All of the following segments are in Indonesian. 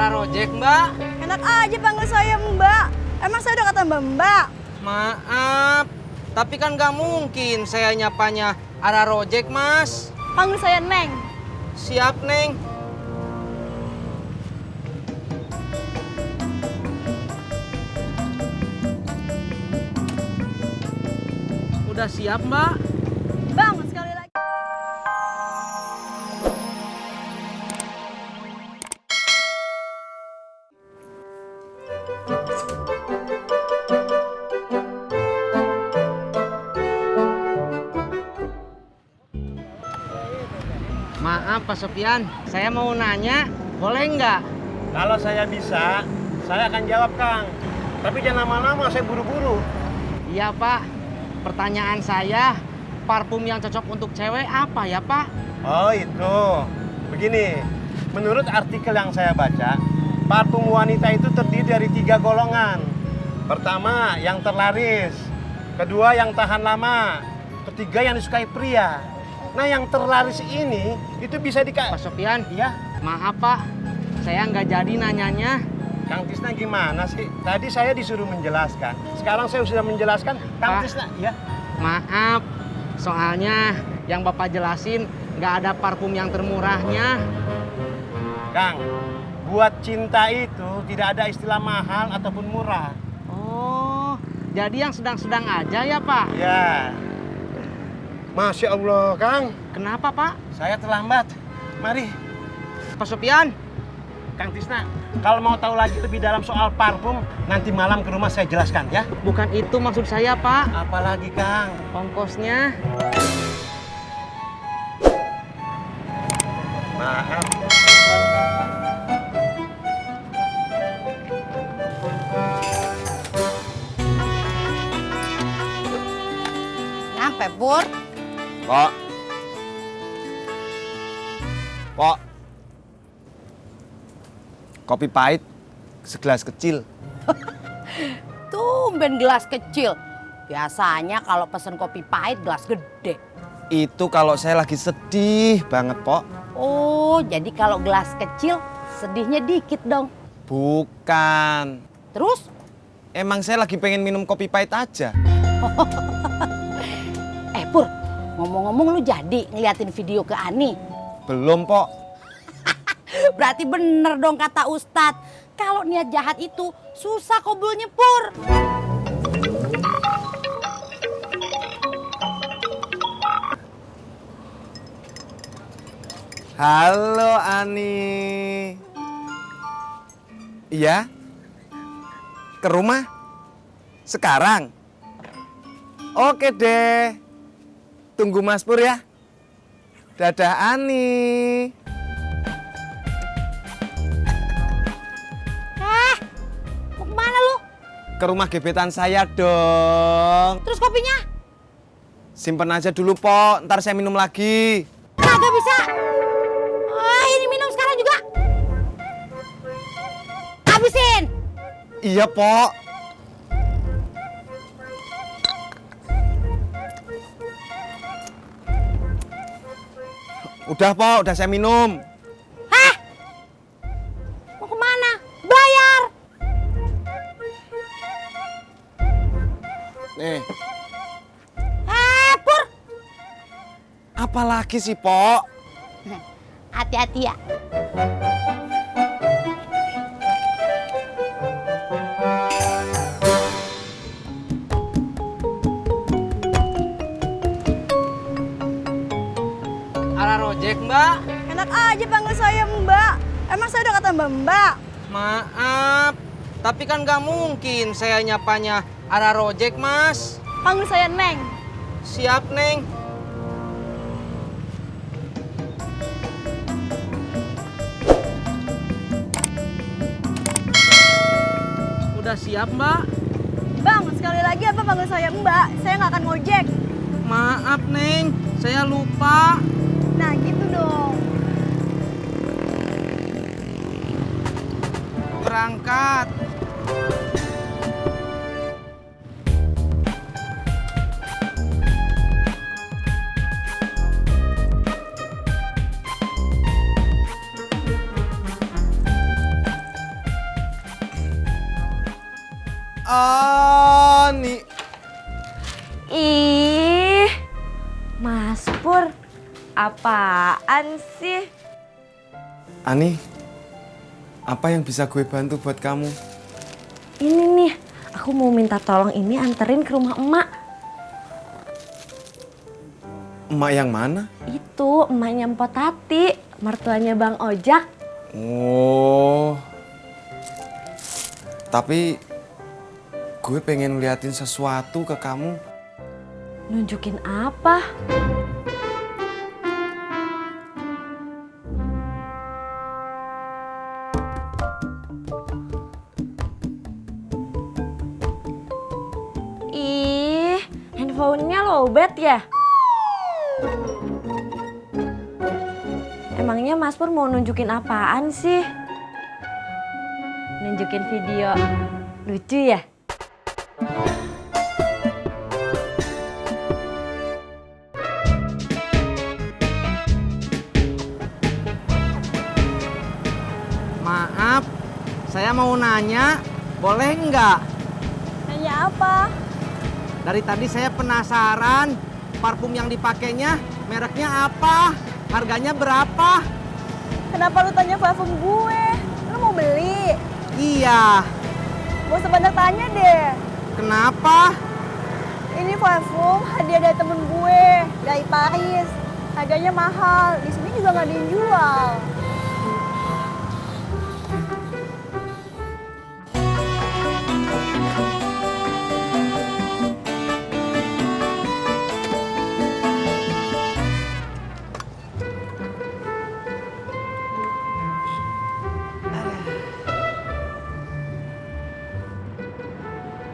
Ara Rojek, Mbak. Enak aja panggil saya Mbak. Emang saya udah kata Mbak. Maaf, tapi kan gak mungkin saya nyapanya Ara Rojek, Mas. Panggil saya Neng. Siap, Neng. Udah siap, Mbak? Bang, sekali lagi. Maaf, Pak Sofian. Saya mau nanya, boleh nggak? Kalau saya bisa, saya akan jawab, Kang. Tapi jangan lama-lama, saya buru-buru. Iya, Pak. Pertanyaan saya, parfum yang cocok untuk cewek apa ya, Pak? Oh, itu. Begini, menurut artikel yang saya baca, parfum wanita itu terdiri dari 3 golongan. Pertama, yang terlaris. Kedua, yang tahan lama. Ketiga, yang disukai pria. Nah, yang terlaris ini, itu bisa Pak Sofian, Iya, maaf, Pak. Saya nggak jadi nanyanya. Kang Tisna gimana sih? Tadi saya disuruh menjelaskan. Sekarang saya sudah menjelaskan. Kang Pak. Tisna, ya. Maaf, soalnya yang Bapak jelasin nggak ada parfum yang termurahnya. Kang, buat cinta itu tidak ada istilah mahal ataupun murah. Oh, jadi yang sedang-sedang aja ya, Pak? Ya. Masya Allah, Kang. Kenapa, Pak? Saya terlambat. Mari, Pak Sofian, Kang Tisna. Kalau mau tahu lagi lebih dalam soal parfum, nanti malam ke rumah saya jelaskan, ya. bukan itu maksud saya, Pak. Apalagi, Kang? Ongkosnya. Maaf. Nyampe, Pur. Pok. Pok. Kopi pahit segelas kecil. Tumben gelas kecil. Biasanya kalau pesen kopi pahit gelas gede. Itu kalau saya lagi sedih banget, Pok. Oh, jadi kalau gelas kecil sedihnya dikit dong. Bukan. Terus? Emang saya lagi pengen minum kopi pahit aja. Pur, ngomong-ngomong lu jadi ngeliatin video ke Ani? Belum, Pok. Berarti bener dong kata Ustadz. Kalau niat jahat itu susah kobulnya, Pur. Halo, Ani. Iya? Ke rumah? Sekarang? Oke deh. Tunggu Mas Pur ya. Dadah, Ani. Mau kemana lu? Ke rumah gebetan saya dong. Terus kopinya? Simpen aja dulu, Pok. Ntar saya minum lagi. Kagak bisa. Ini minum sekarang juga. Habisin. Iya, Pok. Udah, Pok. Udah saya minum. Hah? Mau kemana? Bayar. Nih. Pur. Apalagi sih, Pok? Hati-hati ya. Ara Rojek, Mbak. Enak aja panggil saya Mbak. Emang saya udah kata Mbak. Maaf, tapi kan gak mungkin saya nyapanya Ara Rojek, Mas. Panggil saya Neng. Siap, Neng. Udah siap, Mbak? Bang, sekali lagi apa panggil saya Mbak? Saya nggak akan ngojek. Maaf, Neng. Saya lupa. Nah, gitu dong. Berangkat. Pur, apaan sih? Ani, apa yang bisa gue bantu buat kamu? Ini nih, aku mau minta tolong ini anterin ke rumah emak. Emak yang mana? Itu emaknya Mpok Tati, mertuanya Bang Ojak. Oh, tapi gue pengen liatin sesuatu ke kamu. Nunjukin apa? Ih, handphonenya lowbat ya? Emangnya Mas Pur mau nunjukin apaan sih? Nunjukin video lucu ya? Maaf, saya mau nanya, boleh nggak? Nanya apa? Dari tadi saya penasaran, parfum yang dipakainya mereknya apa? Harganya berapa? Kenapa lu tanya parfum gue? Lu mau beli? Iya, Gak usah banyak tanya deh. kenapa? Ini parfum hadiah dari temen gue dari Paris. Harganya mahal. Di sini juga nggak dijual.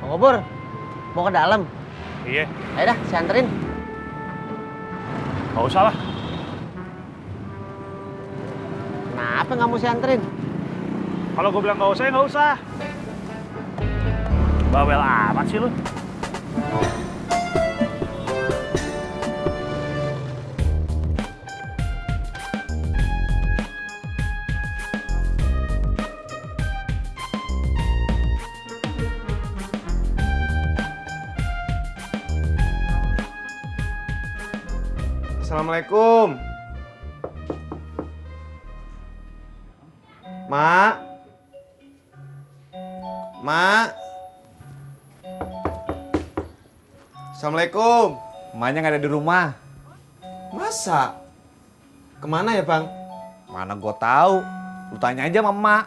Bang Obur, mau ke dalam? Iya, Ayo dah, saya anterin. nggak usah lah. Kenapa nggak mau saya anterin? Kalau gue bilang nggak usah, ya nggak usah. Bawel amat sih lu. Assalamualaikum. Mak. Mak. Assalamualaikum. Emaknya nggak ada di rumah. Masa? Kemana ya, Bang? Mana gue tahu. Lu tanya aja sama emak.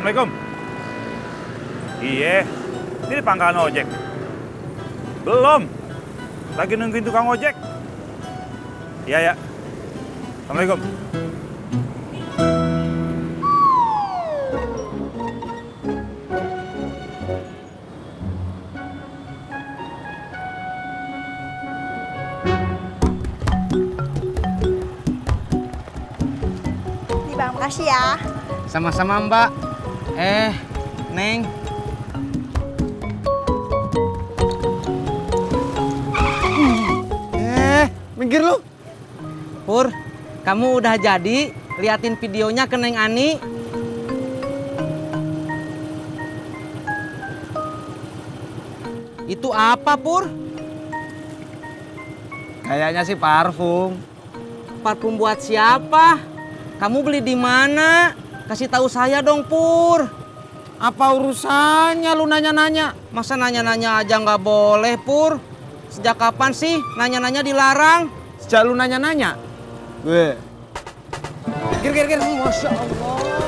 Assalamualaikum. Iya, ini di pangkalan ojek. Belum. Lagi nungguin tukang ojek. Iya, ya. Assalamualaikum. Nih Bang, makasih ya. Sama-sama Mbak. Neng. Minggir lu. Pur, kamu udah jadi liatin videonya ke Neng Ani? Itu apa, Pur? Kayaknya sih parfum. Parfum buat siapa? Kamu beli di mana? Kasih tahu saya dong, Pur. Apa urusannya lu nanya-nanya? Masa nanya-nanya aja nggak boleh, Pur? Sejak kapan sih nanya-nanya dilarang? Sejak lu nanya-nanya? Gue. Gir, Masya Allah.